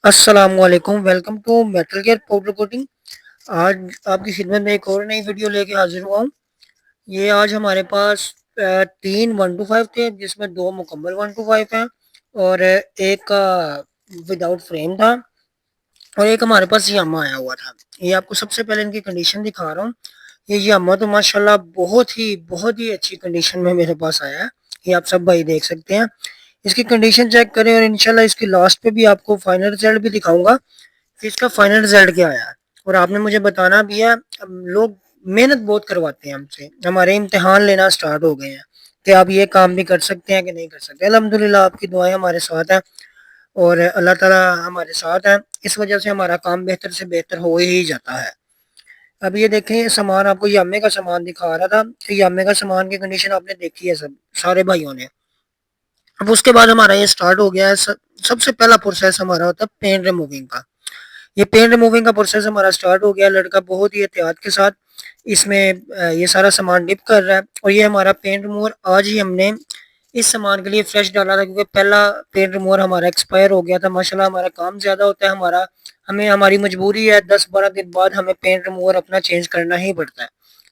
السلام علیکم، welcome to metal gear powder coating. آج آپ کی خدمت میں ایک اور نئی ویڈیو لے کے حاضر ہوا ہوں۔ یہ آج ہمارے پاس تین 1:5 تھے، جس میں دو مکمل 1:5 ہیں اور ایک کا وداؤٹ فریم تھا، اور ایک ہمارے پاس یاما آیا ہوا تھا۔ یہ آپ کو سب سے پہلے ان کی کنڈیشن دکھا رہا ہوں۔ یہ یاما تو ماشاءاللہ بہت ہی اچھی کنڈیشن میں میرے پاس آیا ہے۔ یہ آپ سب بھائی دیکھ سکتے ہیں۔ اس کی کنڈیشن چیک کریں، اور انشاءاللہ اس کی لاسٹ پہ بھی آپ کو فائنل رزلٹ بھی دکھاؤں گا کہ اس کا فائنل رزلٹ کیا آیا ہے۔ اور آپ نے مجھے بتانا بھی ہے، لوگ محنت بہت کرواتے ہیں ہم سے، ہمارے امتحان لینا سٹارٹ ہو گئے ہیں کہ آپ یہ کام بھی کر سکتے ہیں کہ نہیں کر سکتے۔ الحمدللہ آپ کی دعائیں ہمارے ساتھ ہیں، اور اللہ تعالی ہمارے ساتھ ہیں، اس وجہ سے ہمارا کام بہتر سے بہتر ہو ہی جاتا ہے۔ اب یہ دیکھیں، یہ سامان آپ کو یامے کا سامان دکھا رہا تھا کہ یامے کا سامان کی کنڈیشن آپ نے دیکھی ہے سارے بھائیوں نے۔ اب اس کے بعد ہمارا یہ سٹارٹ ہو گیا ہے، سب سے پہلا پروسیس ہمارا ہوتا ہے پینٹ ریموونگ کا۔ یہ پینٹ ریموونگ کا پروسیس ہمارا سٹارٹ ہو گیا۔ لڑکا بہت ہی احتیاط کے ساتھ اس میں یہ سارا سامان ڈپ کر رہا ہے، اور یہ ہمارا پینٹ ریموور آج ہی ہم نے اس سامان کے لیے فریش ڈالا تھا، کیونکہ پہلا پینٹ ریموور ہمارا ایکسپائر ہو گیا تھا۔ ماشاءاللہ ہمارا کام زیادہ ہوتا ہے، ہماری مجبوری ہے 10-12 دن بعد ہمیں پینٹ ریموور اپنا چینج کرنا ہی پڑتا ہے،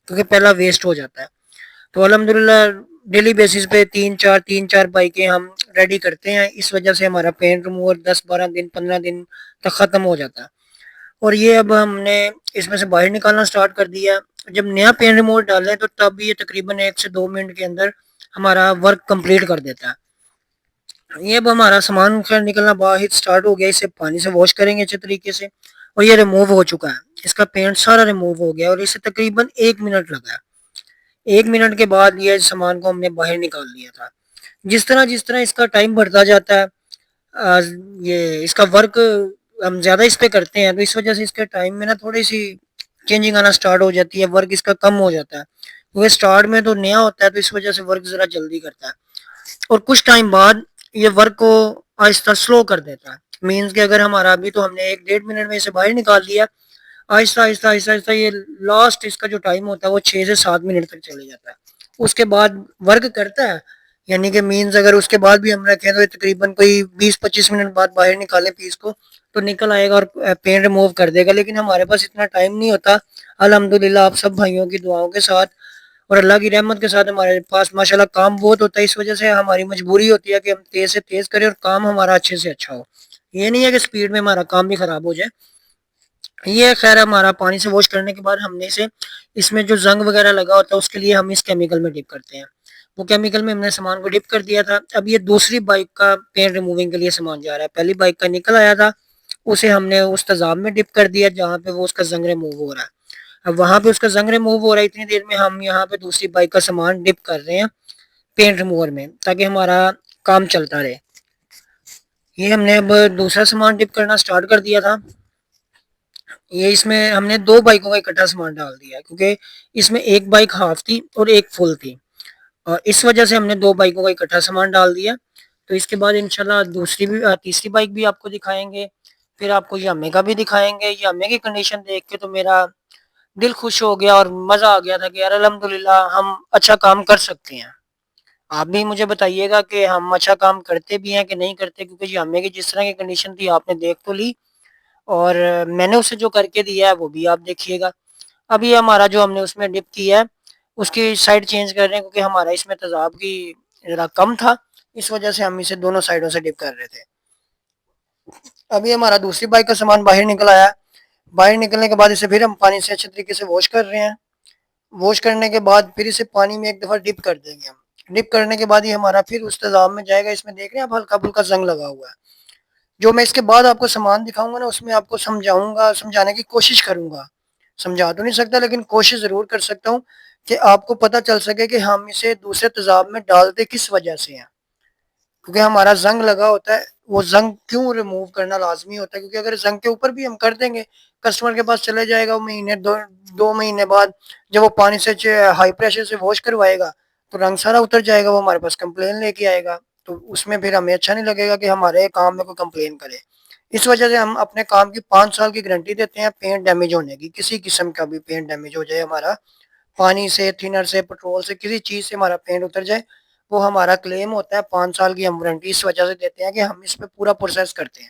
کیونکہ پہلا ویسٹ ہو جاتا ہے۔ تو الحمدللہ ڈیلی بیسس پہ تین چار بائکیں ہم ریڈی کرتے ہیں، اس وجہ سے ہمارا پینٹ ریموور 10-12 دن 15 دن تک ختم ہو جاتا ہے۔ اور یہ اب ہم نے اس میں سے باہر نکالنا سٹارٹ کر دیا ہے۔ جب نیا پین ریموور ڈالیں تو تب یہ تقریباً 1 سے 2 منٹ کے اندر ہمارا ورک کمپلیٹ کر دیتا ہے۔ یہ اب ہمارا سامان خیر نکلنا باہر سٹارٹ ہو گیا، اسے پانی سے واش کریں گے اچھے طریقے سے، اور یہ ریموو ہو چکا ہے۔ اس کا پینٹ سارا ریموو ہو گیا، اور اسے تقریباً 1 منٹ لگا ہے۔ 1 منٹ کے بعد یہ سامان کو ہم نے باہر نکال لیا تھا۔ جس طرح اس کا ٹائم بڑھتا جاتا ہے، یہ اس کا ورک ہم زیادہ اس پہ کرتے ہیں، تو اس وجہ سے اس کے ٹائم میں نا تھوڑی سی چینجنگ آنا سٹارٹ ہو جاتی ہے، ورک اس کا کم ہو جاتا ہے، کیونکہ سٹارٹ میں تو نیا ہوتا ہے، تو اس وجہ سے ورک ذرا جلدی کرتا ہے، اور کچھ ٹائم بعد یہ ورک کو آہستہ سلو کر دیتا ہے۔ مینز کہ اگر ہمارا ابھی تو ہم نے 1-1.5 منٹ میں اسے باہر نکال دیا، آہستہ آہستہ آہستہ آہستہ یہ لاسٹ اس کا جو ٹائم ہوتا ہے وہ 6 سے 7 منٹ تک چلے جاتا ہے۔ اس کے بعد ورک کرتا ہے، یعنی کہ مینز اگر اس کے بعد بھی ہم رکھیں تو تقریباً کوئی 20-25 منٹ بعد باہر نکالیں پیس کو تو نکل آئے گا اور پین ریموو کر دے گا، لیکن ہمارے پاس اتنا ٹائم نہیں ہوتا۔ الحمدللہ آپ سب بھائیوں کی دعاؤں کے ساتھ اور اللہ کی رحمت کے ساتھ ہمارے پاس ماشاءاللہ کام بہت ہوتا ہے، اس وجہ سے ہماری مجبوری ہوتی ہے کہ ہم تیز سے تیز کریں اور کام ہمارا اچھے سے اچھا ہو۔ یہ نہیں ہے کہ سپیڈ میں ہمارا کام بھی خراب ہو جائے۔ یہ خیر ہمارا پانی سے واش کرنے کے بعد ہم نے اس میں جو زنگ وغیرہ لگا ہوتا ہے اس کے لیے ہم اس کیمیکل میں ڈپ کرتے ہیں، وہ کیمیکل میں ہم نے سامان کو ڈپ کر دیا تھا۔ اب یہ دوسری بائک کا پین ریموونگ کے لیے سامان جا رہا ہے، پہلی بائک کا نکل آیا تھا، اسے ہم نے اس تیزاب میں ڈپ کر دیا جہاں پہ وہ اس کا زنگ ریموو ہو رہا ہے۔ اب وہاں پہ اس کا زنگ ریموو ہو رہا ہے، اتنی دیر میں ہم یہاں پہ دوسری بائک کا سامان ڈپ کر رہے ہیں پینٹ ریموور میں، تاکہ ہمارا کام چلتا رہے۔ یہ ہم نے اب دوسرا سامان ڈپ کرنا سٹارٹ کر دیا تھا۔ یہ اس میں ہم نے دو بائکوں کا اکٹھا سامان ڈال دیا ہے، کیونکہ اس میں ایک بائک ہاف تھی اور ایک فل تھی، اور اس وجہ سے ہم نے دو بائکوں کا اکٹھا سامان ڈال دیا۔ تو اس کے بعد انشاءاللہ تیسری بائک بھی آپ کو دکھائیں گے، پھر آپ کو یامے کا بھی دکھائیں گے۔ یامے کی کنڈیشن دیکھ کے تو میرا دل خوش ہو گیا اور مزہ آ گیا تھا کہ یار الحمدللہ ہم اچھا کام کر سکتے ہیں۔ آپ بھی مجھے بتائیے گا کہ ہم اچھا کام کرتے بھی ہیں کہ نہیں کرتے، کیونکہ یامے کی جس طرح کی کنڈیشن تھی آپ نے دیکھ تو لی، اور میں نے اسے جو کر کے دیا ہے وہ بھی آپ دیکھیے گا۔ اب یہ ہمارا جو ہم نے اس میں ڈپ کیا ہے اس کی سائڈ چینج کر رہے ہیں، کیونکہ ہمارا اس میں تیزاب کی ذرا کم تھا، اس وجہ سے ہم اسے دونوں سائڈوں سے ڈپ کر رہے تھے۔ ابھی ہمارا دوسری بائک کا سامان باہر نکل آیا، باہر نکلنے کے بعد اسے پھر ہم پانی سے اچھے طریقے سے واش کر رہے ہیں۔ واش کرنے کے بعد پھر اسے پانی میں ایک دفعہ ڈپ کر دیں گے ہم۔ ڈپ کرنے کے بعد یہ ہمارا پھر اس تیزاب میں جائے گا۔ اس میں دیکھ رہے ہیں آپ ہلکا پھلکا زنگ لگا ہوا ہے۔ جو میں اس کے بعد آپ کو سامان دکھاؤں گا نا، اس میں آپ کو سمجھاؤں گا، سمجھانے کی کوشش کروں گا، سمجھا تو نہیں سکتا لیکن کوشش ضرور کر سکتا ہوں کہ آپ کو پتہ چل سکے کہ ہم اسے دوسرے تیزاب میں ڈالتے کس وجہ سے ہیں، کیونکہ ہمارا زنگ لگا ہوتا ہے، وہ زنگ کیوں ریموو کرنا لازمی ہوتا ہے، کیونکہ اگر زنگ کے اوپر بھی ہم کر دیں گے، کسٹمر کے پاس چلے جائے گا، وہ مہینے دو مہینے بعد جب وہ پانی سے ہائی پریشر سے واش کروائے گا تو رنگ سارا اتر جائے گا، وہ ہمارے پاس کمپلین لے کے آئے گا، تو اس میں پھر ہمیں اچھا نہیں لگے گا کہ ہمارے کام میں کوئی کمپلین کرے۔ اس وجہ سے ہم اپنے کام کی 5 سال کی گارنٹی دیتے ہیں، پینٹ ڈیمیج ہونے کی، کسی قسم کا بھی پینٹ ڈیمیج ہو جائے، ہمارا پانی سے، تھنر سے، پیٹرول سے، کسی چیز سے ہمارا پینٹ اتر جائے، وہ ہمارا کلیم ہوتا ہے۔ 5 سال کی ہم وارنٹی اس وجہ سے دیتے ہیں کہ ہم اس پہ پورا پروسیس کرتے ہیں۔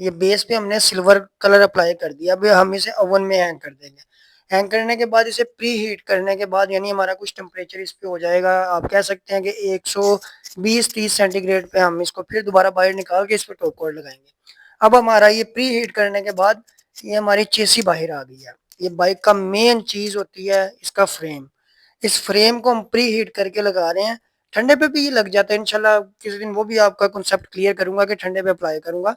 یہ بیس پہ ہم نے سلور کلر اپلائی کر دیا. اب ہم اسے اوون میں ہینگ کر دیں گے. ہینگ کرنے کے بعد اسے پری ہیٹ کرنے کے بعد یعنی ہمارا کچھ ٹمپریچر اس پہ ہو جائے گا, آپ کہہ سکتے ہیں کہ 120-30 سینٹی گریڈ پہ ہم اس کو پھر دوبارہ باہر نکال کے اس پہ ٹاپ کوٹ لگائیں گے. اب ہمارا یہ پری ہیٹ کرنے کے بعد یہ ہماری چیسی باہر آ گئی ہے. یہ بائک کا مین چیز ہوتی ہے اس کا فریم. اس فریم کو ہم پری ہیٹ کر کے لگا رہے ہیں. ٹھنڈے پہ بھی یہ لگ جاتا ہے انشاءاللہ کسی دن, وہ بھی آپ کا کنسیپٹ کلیئر کروں گا کہ ٹھنڈے پہ اپلائی کروں گا.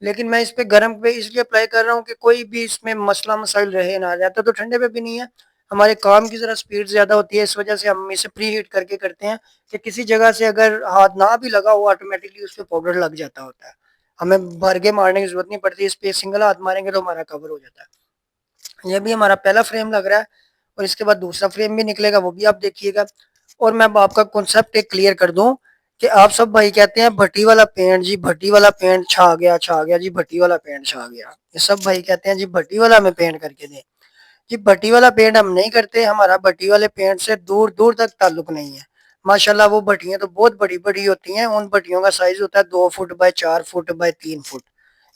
لیکن میں اس پہ گرم پہ اس لیے اپلائی کر رہا ہوں کہ کوئی بھی اس میں مسئلہ مسائل رہے نہ رہتا, تو ٹھنڈے پہ بھی نہیں ہے. ہمارے کام کی ذرا سپیڈ زیادہ ہوتی ہے, اس وجہ سے ہم اسے پری ہیٹ کر کے کرتے ہیں کہ کسی جگہ سے اگر ہاتھ نہ بھی لگا ہو آٹومیٹکلی اس پہ پاؤڈر لگ جاتا ہوتا ہے, ہمیں بھر کے مارنے کی ضرورت نہیں پڑتی. اس پہ سنگل ہاتھ ماریں گے تو ہمارا کور ہو جاتا ہے. یہ بھی ہمارا پہلا فریم لگ رہا ہے, اور اس کے بعد دوسرا فریم بھی نکلے گا, وہ بھی آپ دیکھیے گا. اور میں آپ کا کنسپٹ ایک کلیئر کر دوں کہ آپ سب بھائی کہتے ہیں بھٹی والا پینٹ, جی بھٹی والا پینٹ چھا گیا جی بھٹی والا پینٹ چھا گیا. یہ سب بھائی کہتے ہیں جی بھٹی والا ہمیں پینٹ کر کے دیں. جی بھٹی والا پینٹ ہم نہیں کرتے, ہمارا بھٹی والے پینٹ سے دور دور تک تعلق نہیں ہے. ماشاءاللہ وہ بھٹیاں تو بہت بڑی بڑی ہوتی ہیں, ان بھٹیوں کا سائز ہوتا ہے 2 foot by 4 foot by 3 foot.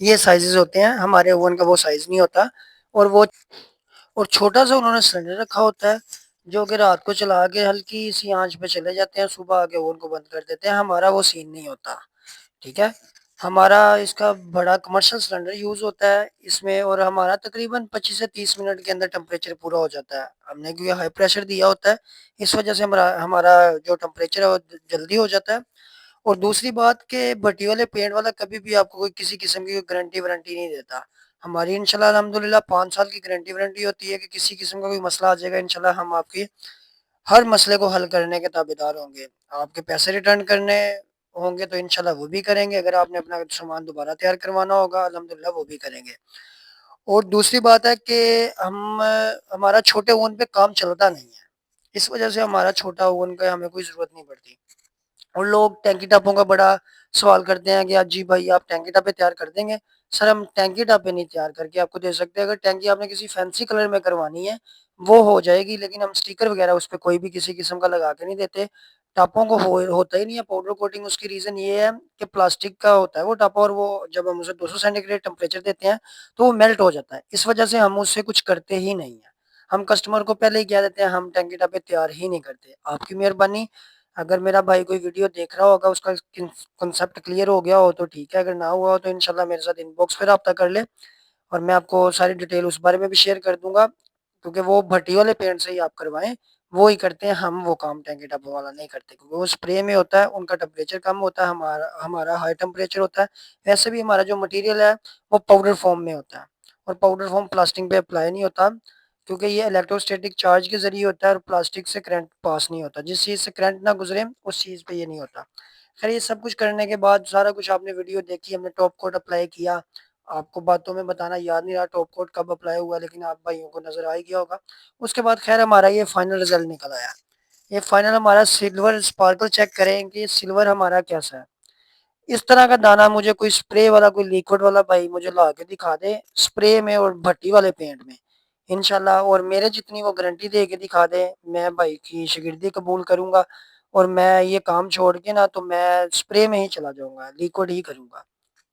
یہ سائزز ہوتے ہیں, ہمارے اوون کا وہ سائز نہیں ہوتا. اور وہ اور چھوٹا سا انہوں نے سلنڈر رکھا ہوتا ہے جو کہ رات کو چلا کے ہلکی سی آنچ پہ چلے جاتے ہیں, صبح آ کے اوون کو بند کر دیتے ہیں. ہمارا وہ سین نہیں ہوتا, ٹھیک ہے. ہمارا اس کا بڑا کمرشل سلنڈر یوز ہوتا ہے اس میں, اور ہمارا تقریباً 25 سے 30 منٹ کے اندر ٹمپریچر پورا ہو جاتا ہے. ہم نے کیونکہ ہائی پریشر دیا ہوتا ہے, اس وجہ سے ہمارا جو ٹمپریچر ہے وہ جلدی ہو جاتا ہے. اور دوسری بات کہ بھٹی والے پینٹ والا کبھی بھی آپ کو کوئی کسی قسم کی گارنٹی وارنٹی نہیں دیتا. ہماری انشاءاللہ الحمدللہ 5 سال کی گارنٹی وارنٹی ہوتی ہے کہ کسی قسم کا کوئی مسئلہ آ جائے گا انشاءاللہ ہم آپ کی ہر مسئلے کو حل کرنے کے تابعدار ہوں گے. آپ کے پیسے ریٹرن کرنے ہوں گے تو انشاءاللہ وہ بھی کریں گے, اگر آپ نے اپنا سامان دوبارہ تیار کروانا ہوگا الحمدللہ وہ بھی کریں گے. اور دوسری بات ہے کہ ہمارا چھوٹے اوون پہ کام چلتا نہیں ہے, اس وجہ سے ہمارا چھوٹا اوون کا ہمیں کوئی ضرورت نہیں پڑتی. اور لوگ ٹینکی ٹاپوں کا بڑا سوال کرتے ہیں کہ جی بھائی آپ ٹینکی ٹاپے تیار کر دیں گے. سر ہم ٹینکی ٹاپے نہیں تیار کر کے آپ کو دے سکتے, اگر ٹینکی آپ نے کسی فینسی کلر میں کروانی ہے وہ ہو جائے گی, لیکن ہم اسٹیکر وغیرہ اس پہ کوئی بھی کسی قسم کا لگا کے نہیں دیتے. ٹاپوں کو ہوتا ہی نہیں ہے پاؤڈر کوٹنگ. اس کی ریزن یہ ہے کہ پلاسٹک کا ہوتا ہے وہ ٹاپا, اور وہ جب ہم اسے 200 سینٹی گریڈ ٹمپریچر دیتے ہیں تو وہ میلٹ ہو جاتا ہے. اس وجہ سے ہم اس سے کچھ کرتے ہی نہیں ہیں. ہم کسٹمر کو پہلے ہی کہہ دیتے ہیں ہم ٹینکی ٹاپے تیار ہی نہیں کرتے. آپ کی مہربانی, اگر میرا بھائی کوئی ویڈیو دیکھ رہا ہوگا اس کا کنسپٹ کلیئر ہو گیا ہو تو ٹھیک ہے, اگر نہ ہوا ہو تو انشاءاللہ میرے ساتھ ان باکس پہ رابطہ کر لے, اور میں آپ کو ساری ڈیٹیل اس بارے میں بھی شیئر کر دوں گا. کیونکہ وہ بھٹی والے پینٹ سے ہی آپ کروائیں, وہ ہی کرتے ہیں, ہم وہ کام ٹینکی ٹاپ والا نہیں کرتے کیونکہ وہ اسپرے میں ہوتا ہے, ان کا ٹمپریچر کم ہوتا ہے, ہمارا ہائی ٹمپریچر ہوتا ہے. ویسے بھی ہمارا جو مٹیریل ہے وہ پاؤڈر فارم میں ہوتا ہے, اور پاؤڈر فارم پلاسٹک پہ اپلائی نہیں ہوتا کیونکہ یہ الیکٹروسٹیٹک چارج کے ذریعے ہوتا ہے, اور پلاسٹک سے کرنٹ پاس نہیں ہوتا. جس چیز سے کرنٹ نہ گزرے اس چیز پہ یہ نہیں ہوتا. خیر یہ سب کچھ کرنے کے بعد سارا کچھ آپ نے ویڈیو دیکھی, ہم نے ٹاپ کوٹ اپلائی کیا. آپ کو باتوں میں بتانا یاد نہیں رہا ٹاپ کوٹ کب اپلائی ہوا, لیکن آپ بھائیوں کو نظر آ ہی گیا ہوگا. اس کے بعد خیر ہمارا یہ فائنل رزلٹ نکل آیا. یہ فائنل ہمارا سلور اسپارکل چیک کریں کہ سلور ہمارا کیسا ہے. اس طرح کا دانا مجھے کوئی اسپرے والا کوئی لیکوڈ والا بھائی مجھے لا کے دکھا دے اسپرے میں اور بھٹی والے پینٹ میں انشاءاللہ, اور میرے جتنی وہ گارنٹی دے کے دکھا دے, میں بھائی کی شاگردی قبول کروں گا. اور میں یہ کام چھوڑ کے نا تو میں اسپرے میں ہی چلا جاؤں گا, لیکوڈ ہی کروں گا,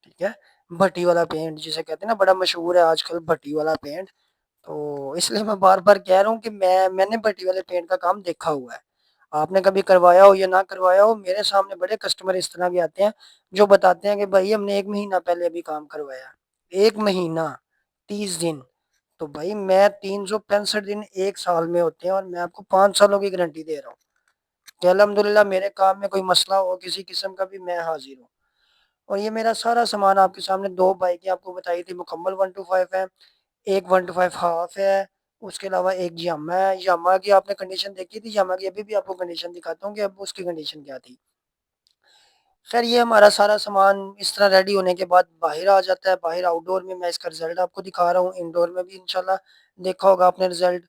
ٹھیک ہے. بھٹی والا پینٹ جسے کہتے ہیں نا, بڑا مشہور ہے آج کل بھٹی والا پینٹ. تو اس لیے میں بار بار کہہ رہا ہوں کہ میں نے بھٹی والے پینٹ کا کام دیکھا ہوا ہے. آپ نے کبھی کروایا ہو یا نہ کروایا ہو, میرے سامنے بڑے کسٹمر اس طرح بھی آتے ہیں جو بتاتے ہیں کہ بھائی ہم نے 1 مہینہ پہلے ابھی کام کروایا. 1 مہینہ 30 دن, تو بھائی میں 365 دن ایک سال میں ہوتے ہیں, اور میں آپ کو 5 سالوں کی گارنٹی دے رہا ہوں کہ الحمدللہ میرے کام میں کوئی مسئلہ ہو کسی قسم کا بھی میں حاضر ہوں. اور یہ میرا سارا سامان آپ کے سامنے, 2 بائکیں آپ کو بتائی تھی مکمل 125 ہے, ایک 125 ہاف ہے, اس کے علاوہ ایک یاما ہے. یاما کی آپ نے کنڈیشن دیکھی تھی, یاما کی ابھی بھی آپ کو کنڈیشن دکھاتا ہوں کہ اب اس کی کنڈیشن کیا تھی. خیر یہ ہمارا سارا سامان اس طرح ریڈی ہونے کے بعد باہر آ جاتا ہے. باہر آؤٹ ڈور میں اس کا رزلٹ آپ کو دکھا رہا ہوں, انڈور میں بھی انشاءاللہ دیکھا ہوگا آپ نے رزلٹ.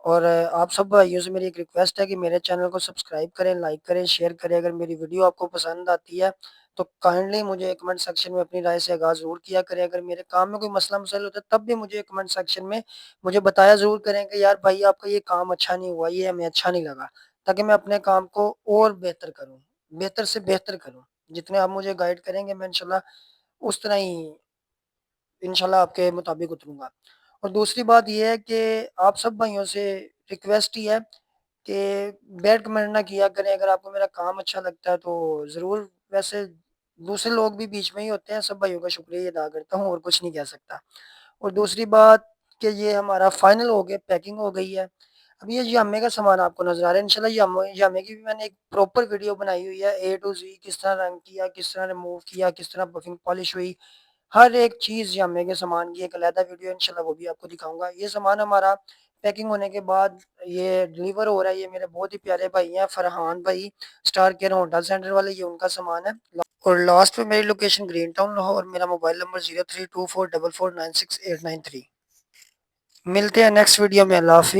اور آپ سب بھائیوں سے میری ایک ریکویسٹ ہے کہ میرے چینل کو سبسکرائب کریں, لائک کریں, شیئر کریں. اگر میری ویڈیو آپ کو پسند آتی ہے تو کائنڈلی مجھے کمنٹ سیکشن میں اپنی رائے سے آغاز ضرور کیا کریں. اگر میرے کام میں کوئی مسئلہ مسائل ہوتا ہے تب بھی مجھے کمنٹ سیکشن میں مجھے بتایا ضرور کریں کہ یار بھائی آپ کا یہ کام اچھا نہیں ہوا, یہ ہمیں اچھا نہیں لگا, تاکہ میں اپنے کام کو اور بہتر کروں, بہتر سے بہتر کروں. جتنے آپ مجھے گائیڈ کریں گے میں انشاءاللہ اس طرح ہی انشاءاللہ آپ کے مطابق اتروں گا۔ اور دوسری بات یہ ہے کہ آپ سب بھائیوں سے ریکویسٹ ہی ہے کہ بیڈ کمنٹ نہ کیا کریں، اگر آپ کو میرا کام اچھا لگتا ہے تو ضرور، ویسے دوسرے لوگ بھی بیچ میں ہی ہوتے ہیں، سب بھائیوں کا شکریہ ادا کرتا ہوں اور کچھ نہیں کہہ سکتا۔ اور دوسری بات کہ یہ ہمارا فائنل ہو گیا، پیکنگ ہو گئی ہے۔ اب یہ جامے کا سامان آپ کو نظر آ رہا ہے، انشاءاللہ جامے کی بھی میں نے ایک پراپر ویڈیو بنائی ہوئی ہے، اے ٹو زی، کس طرح رنگ کیا، کس طرح ریموو کیا، کس طرح بفنگ پالش ہوئی، ہر ایک چیز جامے کے سامان کی ایک علیحدہ ویڈیو انشاءاللہ وہ بھی آپ کو دکھاؤں گا۔ یہ سامان ہمارا پیکنگ ہونے کے بعد یہ ڈلیور ہو رہا ہے، یہ میرے بہت ہی پیارے بھائی ہیں، فرحان بھائی، اسٹار کیئر ہونڈا سینٹر والے، یہ ان کا سامان ہے۔ اور لاسٹ میں میری لوکیشن گرین ٹاؤن لاہور، میرا موبائل نمبر 0324449689 3۔ ملتے ہیں نیکسٹ ویڈیو میں، اللہ حافظ۔